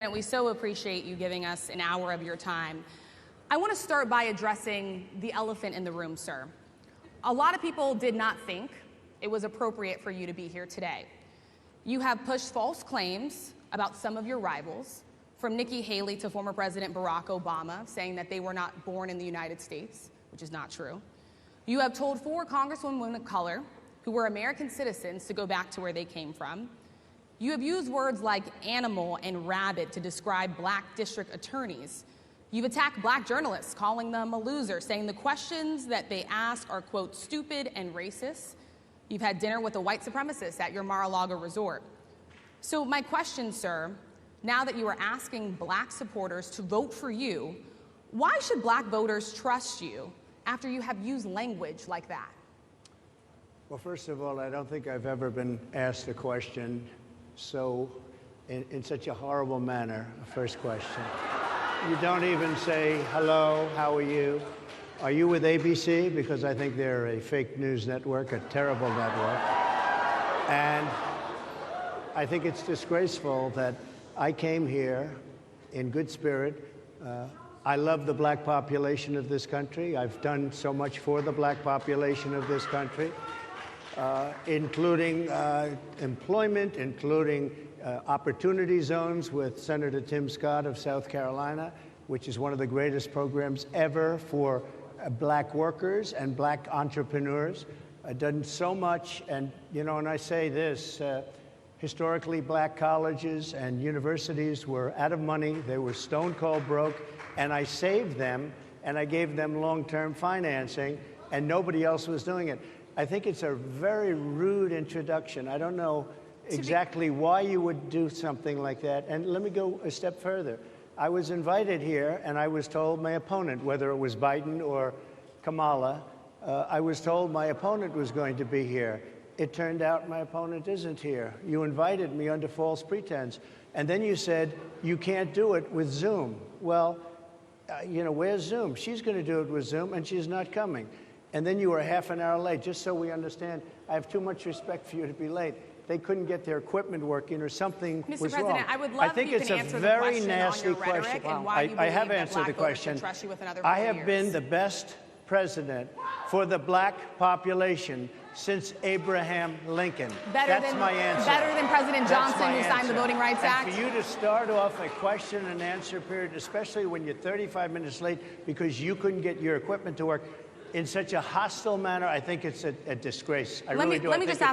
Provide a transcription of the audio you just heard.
And we so appreciate you giving us an hour of your time. I want to start by addressing the elephant in the room, sir. A lot of people did not think it was appropriate for you to be here today. You have pushed false claims about some of your rivals, from Nikki Haley to former President Barack Obama, saying that they were not born in the United States, which is not true. You have told 4 congresswomen of color who were American citizens to go back to where they came from. You have used words like animal and rabid to describe black district attorneys. You've attacked black journalists, calling them a loser, saying the questions that they ask are, quote, stupid and racist. You've had dinner with a white supremacist at your Mar-a-Lago resort. So my question, sir, now that you are asking black supporters to vote for you, why should black voters trust you after you have used language like that? Well, first of all, I don't think I've ever been asked a question in such a horrible manner. First question. You don't even say, hello, how are you? Are you with ABC? Because I think they're a fake news network, a terrible network. And I think it's disgraceful that I came here in good spirit. I love the black population of this country. I've done so much for the black population of this country. Including employment, including opportunity zones with Senator Tim Scott of South Carolina, which is one of the greatest programs ever for black workers and black entrepreneurs. I've done so much, and you know, and I say this, historically black colleges and universities were out of money, they were stone cold broke, and I saved them, and I gave them long-term financing, and nobody else was doing it. I think it's a very rude introduction. I don't know exactly why you would do something like that. And let me go a step further. I was invited here, and I was told my opponent, whether it was Biden or Kamala, I was told my opponent was going to be here. It turned out my opponent isn't here. You invited me under false pretense. And then you said, you can't do it with Zoom. Well, you know, where's Zoom? She's going to do it with Zoom, and she's not coming. And then you were half an hour late, just so we understand. I have too much respect for you to be late. They couldn't get their equipment working or something was wrong. Mr. President, I would love if you can answer the question on your rhetoric and why you believe that black voters should trust you with another 4 years. I have been the best president for the black population since Abraham Lincoln. That's my answer. Better than President Johnson, who signed the Voting Rights Act? And for you to start off a question and answer period, especially when you're 35 minutes late because you couldn't get your equipment to work, in such a hostile manner, I think it's a disgrace. I really do. Let me just ask